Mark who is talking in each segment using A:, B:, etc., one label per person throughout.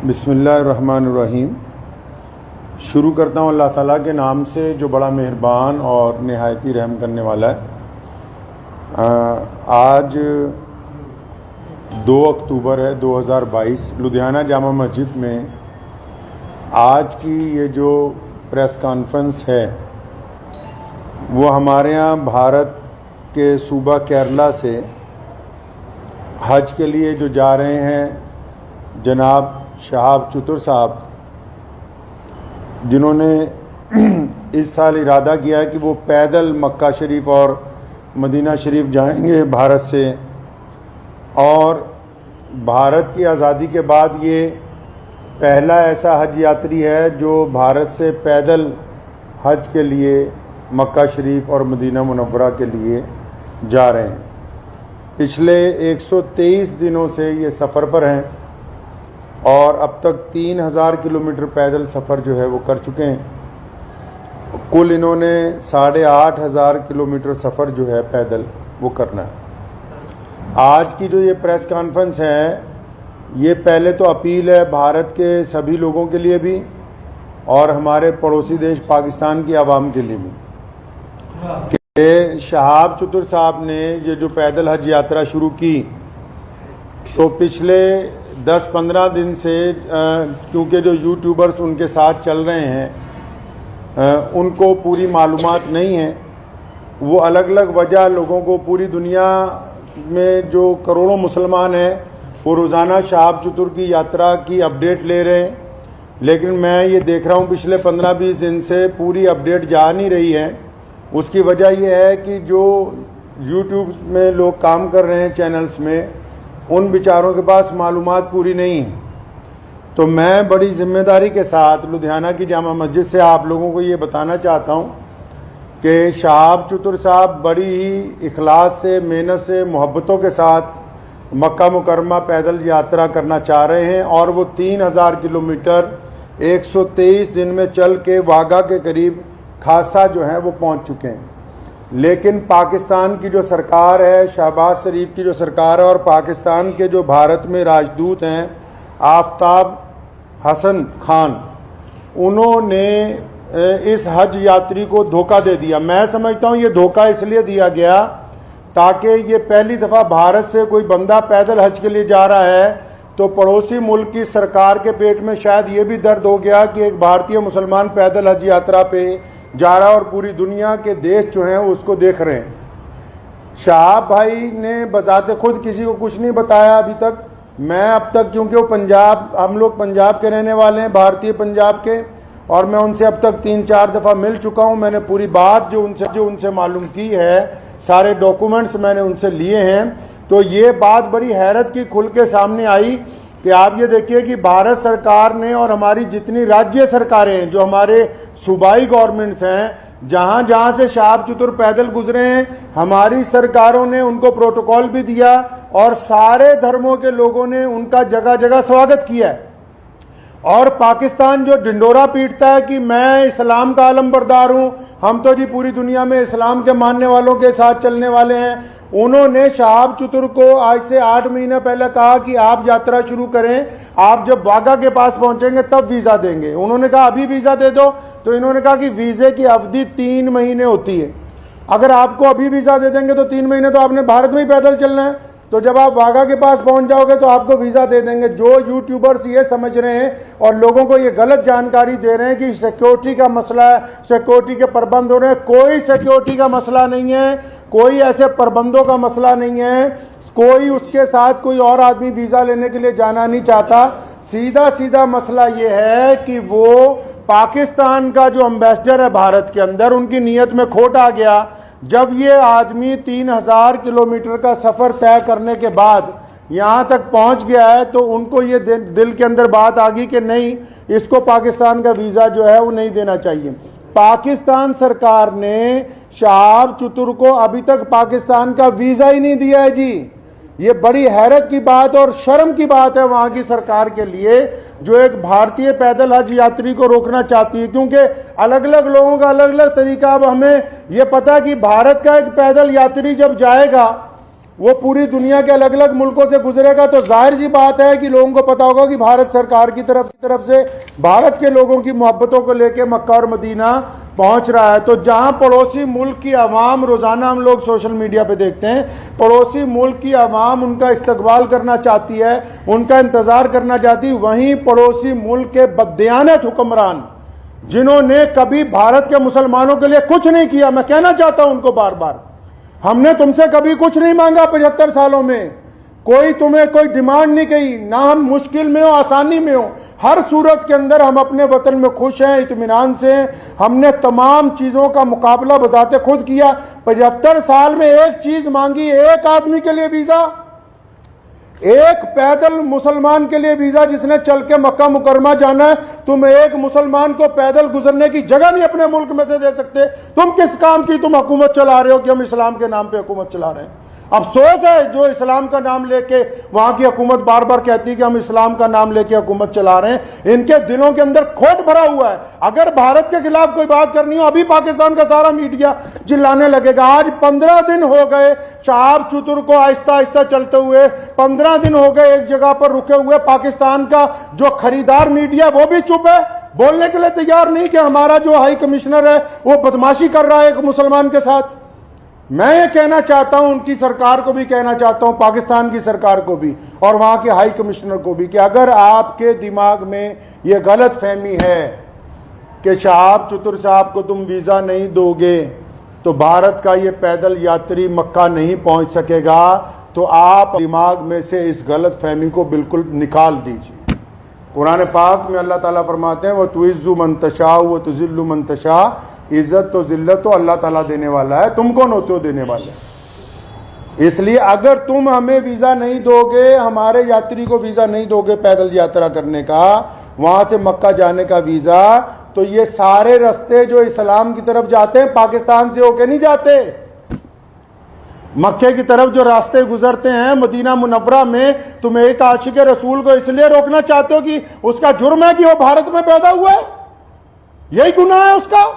A: बिस्मिल्लाहिर्रहमानिर्रहीम। शुरू करता हूँ अल्लाह ताला के नाम से जो बड़ा मेहरबान और नहायती रहम करने वाला है। आज 2 अक्टूबर है 2022। लुधियाना जामा मस्जिद में आज की ये जो प्रेस कॉन्फ्रेंस है वो हमारे यहाँ भारत के सूबा केरला से हज के लिए जो जा रहे हैं जनाब शहाब चतुर साहब, जिन्होंने इस साल इरादा किया है कि वो पैदल मक्का शरीफ और मदीना शरीफ जाएंगे भारत से। और भारत की आज़ादी के बाद ये पहला ऐसा हज यात्री है जो भारत से पैदल हज के लिए मक्का शरीफ और मदीना मुनव्वरा के लिए जा रहे हैं। पिछले 123 दिनों से ये सफ़र पर हैं और अब तक 3000 किलोमीटर पैदल सफ़र जो है वो कर चुके हैं। कुल इन्होंने 8500 किलोमीटर सफ़र जो है पैदल वो करना है। आज की जो ये प्रेस कॉन्फ्रेंस है ये पहले तो अपील है भारत के सभी लोगों के लिए भी और हमारे पड़ोसी देश पाकिस्तान की आवाम के लिए भी कि शहाब चतुर साहब ने ये जो पैदल हज यात्रा शुरू की तो पिछले 10-15 दिन से क्योंकि जो यूट्यूबर्स उनके साथ चल रहे हैं उनको पूरी मालूमात नहीं है। वो अलग अलग वजह लोगों को, पूरी दुनिया में जो करोड़ों मुसलमान हैं वो रोज़ाना शहाब चतुर की यात्रा की अपडेट ले रहे हैं, लेकिन मैं ये देख रहा हूँ पिछले 15-20 दिन से पूरी अपडेट जा नहीं रही है। उसकी वजह यह है कि जो यूट्यूब में लोग काम कर रहे हैं चैनल्स में, उन बेचारों के पास मालूमात पूरी नहीं है। तो मैं बड़ी ज़िम्मेदारी के साथ लुधियाना की जामा मस्जिद से आप लोगों को ये बताना चाहता हूँ कि शहाब चतुर साहब बड़ी ही इखलास से, मेहनत से, मोहब्बतों के साथ मक्का मुकरमा पैदल यात्रा करना चाह रहे हैं और वो 3000 किलोमीटर 123 दिन में चल के वाघा के करीब खासा जो है वो पहुँच चुके हैं। लेकिन पाकिस्तान की जो सरकार है, शहबाज शरीफ की जो सरकार है और पाकिस्तान के जो भारत में राजदूत हैं आफ्ताब हसन खान, उन्होंने इस हज यात्री को धोखा दे दिया। मैं समझता हूँ ये धोखा इसलिए दिया गया ताकि ये पहली दफ़ा भारत से कोई बंदा पैदल हज के लिए जा रहा है तो पड़ोसी मुल्क की सरकार के पेट में शायद ये भी दर्द हो गया कि एक भारतीय मुसलमान पैदल हज यात्रा पे जा रहा है और पूरी दुनिया के देश जो हैं उसको देख रहे हैं। शहाब भाई ने बजाते खुद किसी को कुछ नहीं बताया अभी तक। मैं अब तक, क्योंकि वो पंजाब, हम लोग पंजाब के रहने वाले हैं, भारतीय पंजाब के, और मैं उनसे अब तक 3-4 दफ़ा मिल चुका हूँ। मैंने पूरी बात जो उनसे मालूम की है, सारे डॉक्यूमेंट्स मैंने उनसे लिए हैं। तो ये बात बड़ी हैरत की खुल के सामने आई कि आप ये देखिए कि भारत सरकार ने और हमारी जितनी राज्य सरकारें हैं, जो हमारे सूबाई गवर्नमेंट्स हैं, जहाँ जहाँ से शहाब चतुर पैदल गुजरे हैं, हमारी सरकारों ने उनको प्रोटोकॉल भी दिया और सारे धर्मों के लोगों ने उनका जगह जगह स्वागत किया है। और पाकिस्तान जो ढिंडोरा पीटता है कि मैं इस्लाम का आलम बरदार हूँ, हम तो जी पूरी दुनिया में इस्लाम के मानने वालों के साथ चलने वाले हैं, उन्होंने शहाब चतुर को आज से 8 महीने पहले कहा कि आप यात्रा शुरू करें, आप जब वाघा के पास पहुंचेंगे तब वीज़ा देंगे। उन्होंने कहा अभी वीज़ा दे दो, तो इन्होंने कहा कि वीज़े की अवधि 3 महीने होती है। अगर आपको अभी वीज़ा दे देंगे तो 3 महीने तो आपने भारत में ही पैदल चलना है, तो जब आप वाघा के पास पहुंच जाओगे तो आपको वीज़ा दे देंगे। जो यूट्यूबर्स ये समझ रहे हैं और लोगों को ये गलत जानकारी दे रहे हैं कि सिक्योरिटी का मसला है, सिक्योरिटी के प्रबंध हो रहे हैं, कोई सिक्योरिटी का मसला नहीं है, कोई ऐसे प्रबंधों का मसला नहीं है, कोई उसके साथ कोई और आदमी वीज़ा लेने के लिए जाना नहीं चाहता। सीधा सीधा मसला ये है कि वो पाकिस्तान का जो एम्बेसडर है भारत के अंदर, उनकी नीयत में खोट आ गया। जब ये आदमी 3000 किलोमीटर का सफ़र तय करने के बाद यहाँ तक पहुँच गया है तो उनको ये दिल के अंदर बात आ गई कि नहीं, इसको पाकिस्तान का वीज़ा जो है वो नहीं देना चाहिए। पाकिस्तान सरकार ने शहाब चतुर को अभी तक पाकिस्तान का वीज़ा ही नहीं दिया है जी। ये बड़ी हैरत की बात और शर्म की बात है वहाँ की सरकार के लिए, जो एक भारतीय पैदल हज यात्री को रोकना चाहती है, क्योंकि अलग अलग लोगों का अलग अलग तरीका। अब हमें ये पता कि भारत का एक पैदल यात्री जब जाएगा वो पूरी दुनिया के अलग अलग मुल्कों से गुजरेगा, तो जाहिर सी बात है कि लोगों को पता होगा कि भारत सरकार की तरफ से भारत के लोगों की मोहब्बतों को लेकर मक्का और मदीना पहुंच रहा है। तो जहां पड़ोसी मुल्क की आवाम, रोजाना हम लोग सोशल मीडिया पे देखते हैं, पड़ोसी मुल्क की आवाम उनका इस्तकबाल करना चाहती है, उनका इंतजार करना चाहती है, वहीं पड़ोसी मुल्क के बददियानत हुक्मरान जिन्होंने कभी भारत के मुसलमानों के लिए कुछ नहीं किया, मैं कहना चाहता हूं उनको बार बार, हमने तुमसे कभी कुछ नहीं मांगा 75 सालों में, कोई तुम्हें कोई डिमांड नहीं की, ना हम मुश्किल में हो आसानी में हो, हर सूरत के अंदर हम अपने वतन में खुश हैं, इत्मीनान से हमने तमाम चीजों का मुकाबला बजाते खुद किया। 75 साल में एक चीज मांगी, एक आदमी के लिए वीजा, एक पैदल मुसलमान के लिए वीजा जिसने चल के मक्का मुकरमा जाना है, तुम एक मुसलमान को पैदल गुजरने की जगह नहीं अपने मुल्क में से दे सकते। तुम किस काम की तुम हुकूमत चला रहे हो कि हम इस्लाम के नाम पे हुकूमत चला रहे हैं? अफसोस है जो इस्लाम का नाम लेके वहां की हुकूमत बार बार कहती है कि हम इस्लाम का नाम लेके हुकूमत चला रहे हैं, इनके दिलों के अंदर खोट भरा हुआ है। अगर भारत के खिलाफ कोई बात करनी हो, अभी पाकिस्तान का सारा मीडिया चिल्लाने लगेगा। आज 15 दिन हो गए शहाब चतुर को आहिस्ता आहिस्ता चलते हुए, 15 दिन हो गए एक जगह पर रुके हुए। पाकिस्तान का जो खरीदार मीडिया वो भी चुप है, बोलने के लिए तैयार नहीं कि हमारा जो हाई कमिश्नर है वो बदमाशी कर रहा है एक मुसलमान के साथ। मैं ये कहना चाहता हूं, उनकी सरकार को भी कहना चाहता हूं, पाकिस्तान की सरकार को भी और वहां के हाई कमिश्नर को भी, कि अगर आपके दिमाग में ये गलत फहमी है कि शहाब चतुर साहब को तुम वीजा नहीं दोगे तो भारत का ये पैदल यात्री मक्का नहीं पहुंच सकेगा, तो आप दिमाग में से इस गलत फहमी को बिल्कुल निकाल दीजिए। कुरान पाक में अल्लाह ताला फरमाते हैं, वो तुइज़्ज़ु मन तशा व तुज़िल्लु मन तशा, इज्जत तो जिल्लत तो अल्लाह ताला देने वाला है, तुम कौन होते हो देने वाले? इसलिए अगर तुम हमें वीजा नहीं दोगे, हमारे यात्री को वीजा नहीं दोगे पैदल यात्रा करने का, वहां से मक्का जाने का वीजा, तो ये सारे रास्ते जो इस्लाम की तरफ जाते हैं पाकिस्तान से होके नहीं जाते। मक्के की तरफ जो रास्ते गुजरते हैं मदीना मुनव्वरा में, तुम एक आशिक रसूल को इसलिए रोकना चाहते हो कि उसका जुर्म है कि वो भारत में पैदा हुआ है, यही गुनाह है उसका।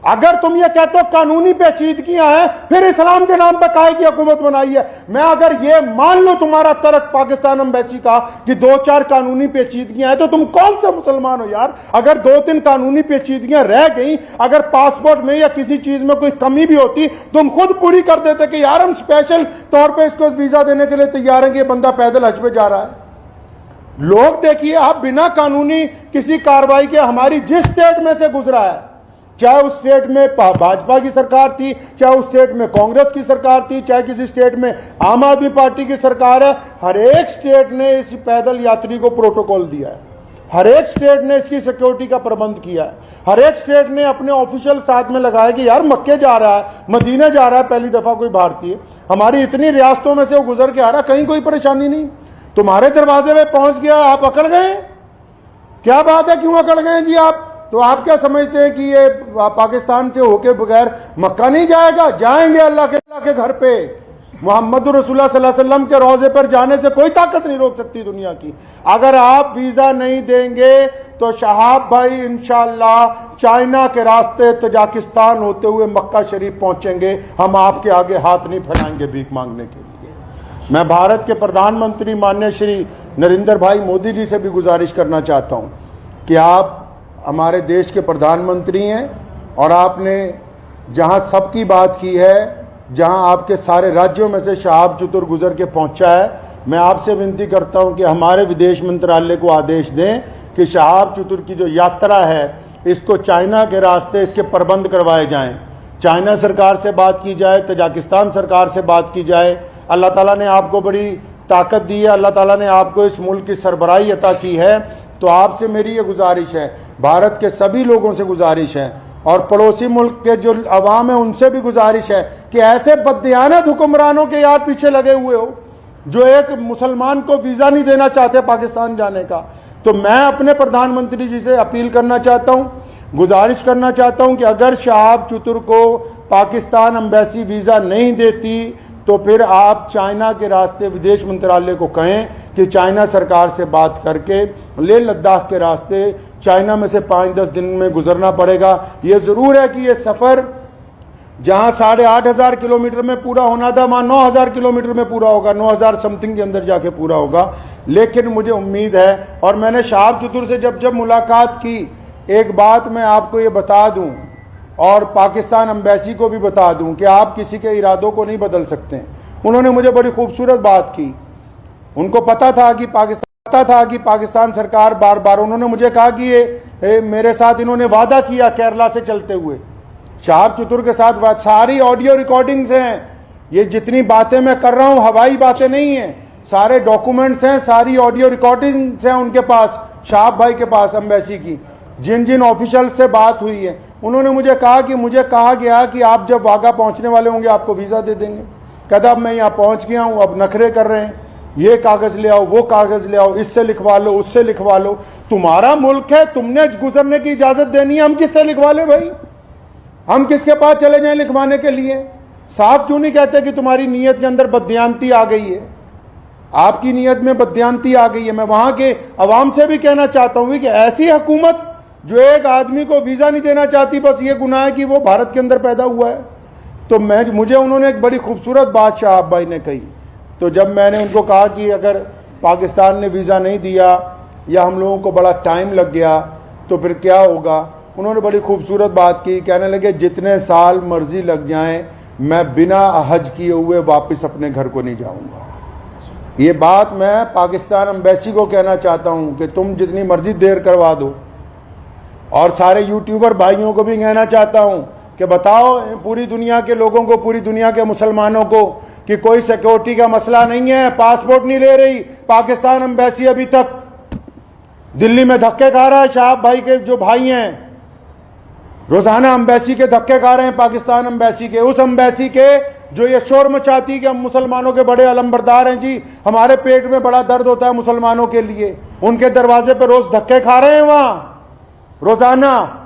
A: अगर तुम ये कहते हो कानूनी पेचीदगियां हैं, फिर इस्लाम के नाम पर काहे की हुकूमत बनाई है? मैं अगर ये मान लो तुम्हारा तर्क पाकिस्तान एम्बेसी का कि 2-4 कानूनी पेचीदगियां हैं, तो तुम कौन से मुसलमान हो यार? अगर 2-3 कानूनी पेचीदगियां रह गई, अगर पासपोर्ट में या किसी चीज में कोई कमी भी होती, तुम खुद पूरी कर देते कि यार हम स्पेशल तौर पर इसको वीजा देने के लिए तैयार हैं कि ये बंदा पैदल हज पे जा रहा है। लोग देखिए, आप बिना कानूनी किसी कार्रवाई के हमारी जिस स्टेट में से गुजरा है, चाहे उस स्टेट में भाजपा की सरकार थी, चाहे उस स्टेट में कांग्रेस की सरकार थी, चाहे किसी स्टेट में आम आदमी पार्टी की सरकार है, हर एक स्टेट ने इस पैदल यात्री को प्रोटोकॉल दिया है, हर एक स्टेट ने इसकी सिक्योरिटी का प्रबंध किया है, हर एक स्टेट ने अपने ऑफिशियल साथ में लगाया कि यार मक्के जा रहा है, मदीने जा रहा है पहली दफा कोई भारतीय, हमारी इतनी रियासतों में से वो गुजर के आ रहा, कहीं कोई परेशानी नहीं, तुम्हारे दरवाजे में पहुंच गया, आप अकड़ गए। क्या बात है, क्यों अकड़ गए जी आप? तो आप क्या समझते हैं कि ये पाकिस्तान से होके बगैर मक्का नहीं जाएगा? जाएंगे अल्लाह के घर पे। मोहम्मद रसूलुल्लाह सल्लल्लाहु अलैहि वसल्लम के रोजे पर जाने से कोई ताकत नहीं रोक सकती दुनिया की। अगर आप वीजा नहीं देंगे तो शहाब भाई इंशाअल्लाह चाइना के रास्ते तजाकिस्तान होते हुए मक्का शरीफ पहुंचेंगे। हम आपके आगे हाथ नहीं फैलाएंगे भीख मांगने के लिए। मैं भारत के प्रधानमंत्री माननीय श्री नरेंद्र भाई मोदी जी से भी गुजारिश करना चाहता हूं कि आप हमारे देश के प्रधानमंत्री हैं और आपने जहां सबकी बात की है, जहां आपके सारे राज्यों में से शहाब चतुर गुजर के पहुंचा है, मैं आपसे विनती करता हूं कि हमारे विदेश मंत्रालय को आदेश दें कि शहाब चतुर की जो यात्रा है इसको चाइना के रास्ते इसके प्रबंध करवाए जाएं। चाइना सरकार से बात की जाए, तजाकिस्तान सरकार से बात की जाए। अल्लाह ताला ने आपको बड़ी ताकत दी है, अल्लाह ताला ने आपको इस मुल्क की सरबराही अता की है, तो आपसे मेरी ये गुजारिश है, भारत के सभी लोगों से गुजारिश है और पड़ोसी मुल्क के जो अवाम है उनसे भी गुजारिश है कि ऐसे बददियानत हुक्मरानों के यार पीछे लगे हुए हो जो एक मुसलमान को वीज़ा नहीं देना चाहते पाकिस्तान जाने का। तो मैं अपने प्रधानमंत्री जी से अपील करना चाहता हूँ, गुजारिश करना चाहता हूँ कि अगर शहाब चतुर को पाकिस्तान एम्बेसी वीज़ा नहीं देती तो फिर आप चाइना के रास्ते विदेश मंत्रालय को कहें कि चाइना सरकार से बात करके लेह लद्दाख के रास्ते चाइना में से 5-10 दिन में गुजरना पड़ेगा। ये ज़रूर है कि ये सफ़र जहां 8,500 किलोमीटर में पूरा होना था वहां 9,000 किलोमीटर में पूरा होगा, 9,000 समथिंग के अंदर जाके पूरा होगा। लेकिन मुझे उम्मीद है, और मैंने शहाब चतुर से जब मुलाकात की, एक बात मैं आपको ये बता दूं और पाकिस्तान एम्बेसी को भी बता दूं कि आप किसी के इरादों को नहीं बदल सकते। उन्होंने मुझे बड़ी खूबसूरत बात की। उनको पता था कि पाकिस्तान सरकार बार बार, उन्होंने मुझे कहा कि ये मेरे साथ इन्होंने वादा किया केरला से चलते हुए, शहाब चतुर के साथ सारी ऑडियो रिकॉर्डिंग्स हैं। ये जितनी बातें मैं कर रहा हूं हवाई बातें नहीं हैं, सारे डॉक्यूमेंट्स हैं, सारी ऑडियो रिकॉर्डिंग्स हैं उनके पास, शहाब भाई के पास एम्बेसी की, जिन जिन ऑफिशियल से बात हुई है। उन्होंने मुझे कहा कि मुझे कहा गया कि आप जब वाघा पहुंचने वाले होंगे आपको वीज़ा दे देंगे। कहता अब मैं यहाँ पहुंच गया हूँ, अब नखरे कर रहे हैं, ये कागज़ ले आओ, वो कागज़ ले आओ, इससे लिखवा लो, उससे लिखवा लो। तुम्हारा मुल्क है, तुमने गुजरने की इजाज़त देनी है, हम किससे लिखवा ले भाई? हम किसके पास चले जाएं लिखवाने के लिए? साफ क्यों नहीं कहते कि तुम्हारी नीयत के अंदर बददियानती आ गई है, आपकी नीयत में बददियानती आ गई है। मैं वहां के अवाम से भी कहना चाहता हूं कि ऐसी हुकूमत जो एक आदमी को वीज़ा नहीं देना चाहती, बस ये गुनाह है कि वो भारत के अंदर पैदा हुआ है। तो मुझे उन्होंने एक बड़ी खूबसूरत बात शहाब भाई ने कही। तो जब मैंने उनको कहा कि अगर पाकिस्तान ने वीज़ा नहीं दिया या हम लोगों को बड़ा टाइम लग गया तो फिर क्या होगा, उन्होंने बड़ी खूबसूरत बात की। कहने लगे जितने साल मर्जी लग जाएं, मैं बिना हज किए हुए वापस अपने घर को नहीं जाऊंगा। ये बात मैं पाकिस्तान एम्बेसी को कहना चाहता हूं कि तुम जितनी मर्जी देर करवा दो, और सारे यूट्यूबर भाइयों को भी कहना चाहता हूं कि बताओ पूरी दुनिया के लोगों को, पूरी दुनिया के मुसलमानों को कि कोई सिक्योरिटी का मसला नहीं है, पासपोर्ट नहीं ले रही पाकिस्तान एम्बेसी। अभी तक दिल्ली में धक्के खा रहा है, शहाब भाई के जो भाई हैं रोजाना एम्बेसी के धक्के खा रहे हैं, पाकिस्तान एम्बेसी के, उस एम्बेसी के जो ये शोर मचाती कि हम मुसलमानों के बड़े अलंबरदार हैं जी, हमारे पेट में बड़ा दर्द होता है मुसलमानों के लिए। उनके दरवाजे पर रोज धक्के खा रहे हैं वहां रोजाना।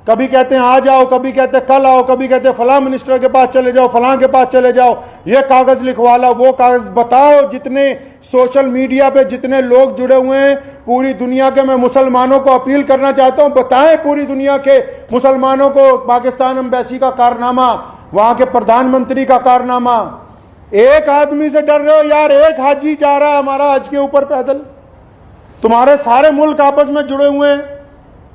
A: कभी कहते हैं आ जाओ, कभी कहते हैं कल आओ, कभी कहते हैं फलां मिनिस्टर के पास चले जाओ, फलां के पास चले जाओ, ये कागज लिखवा लो, वो कागज। बताओ जितने सोशल मीडिया पे जितने लोग जुड़े हुए हैं पूरी दुनिया के, मैं मुसलमानों को अपील करना चाहता हूं, बताएं पूरी दुनिया के मुसलमानों को पाकिस्तान एम्बेसी का कारनामा, वहां के प्रधानमंत्री का कारनामा। एक आदमी से डर रहे हो यार, एक हाजी जा रहा है हमारा हज के ऊपर पैदल, तुम्हारे सारे मुल्क आपस में जुड़े हुए हैं,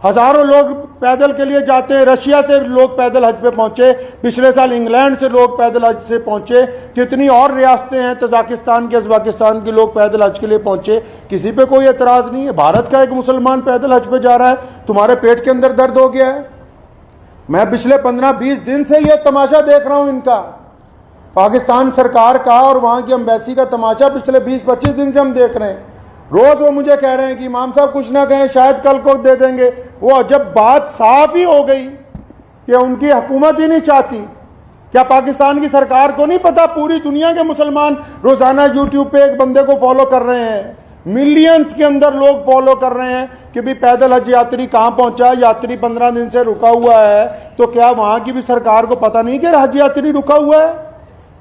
A: हजारों लोग पैदल के लिए जाते हैं। रशिया से लोग पैदल हज पे पहुंचे, पिछले साल इंग्लैंड से लोग पैदल हज से पहुंचे, कितनी और रियासतें हैं, तजाकिस्तान के, उज़्बेकिस्तान के लोग पैदल हज के लिए पहुंचे, किसी पे कोई एतराज नहीं है। भारत का एक मुसलमान पैदल हज पे जा रहा है, तुम्हारे पेट के अंदर दर्द हो गया है। मैं पिछले 15-20 दिन से यह तमाशा देख रहा हूं इनका, पाकिस्तान सरकार का और वहां की एम्बेसी का तमाशा पिछले 20-25 दिन से हम देख रहे हैं। रोज वो मुझे कह रहे हैं कि इमाम साहब कुछ ना कहें, शायद कल को दे देंगे। वो जब बात साफ ही हो गई कि उनकी हुकूमत ही नहीं चाहती, क्या पाकिस्तान की सरकार को नहीं पता पूरी दुनिया के मुसलमान रोजाना यूट्यूब पे एक बंदे को फॉलो कर रहे हैं, मिलियंस के अंदर लोग फॉलो कर रहे हैं कि भी पैदल हज यात्री कहां पहुंचा, यात्री 15 दिन से रुका हुआ है, तो क्या वहां की भी सरकार को पता नहीं कि हज यात्री रुका हुआ है?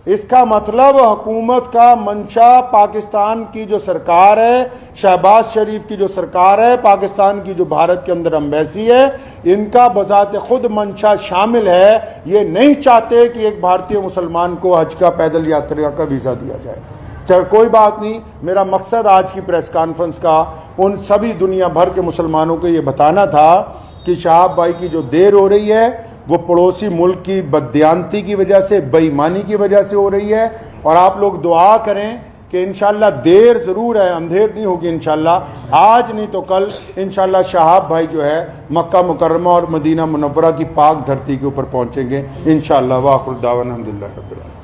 A: इसका मतलब हुकूमत का मंशा, पाकिस्तान की जो सरकार है, शहबाज शरीफ की जो सरकार है, पाकिस्तान की जो भारत के अंदर एम्बेसी है, इनका बजाते खुद मंशा शामिल है। ये नहीं चाहते कि एक भारतीय मुसलमान को हज का पैदल यात्रा का वीज़ा दिया जाए। चल कोई बात नहीं, मेरा मकसद आज की प्रेस कॉन्फ्रेंस का उन सभी दुनिया भर के मुसलमानों को ये बताना था कि शहाब भाई की जो देर हो रही है वो पड़ोसी मुल्क की बददियानती की वजह से, बेईमानी की वजह से हो रही है। और आप लोग दुआ करें कि इंशाल्लाह देर ज़रूर है, अंधेर नहीं होगी इंशाल्लाह, आज नहीं तो कल इंशाल्लाह शहाब भाई जो है मक्का मुकर्रमा और मदीना मुनव्वरा की पाक धरती के ऊपर पहुंचेंगे इंशाल्लाह। वाखिर दावाना अल्हम्दुलिल्लाह रब्बिल आलमीन।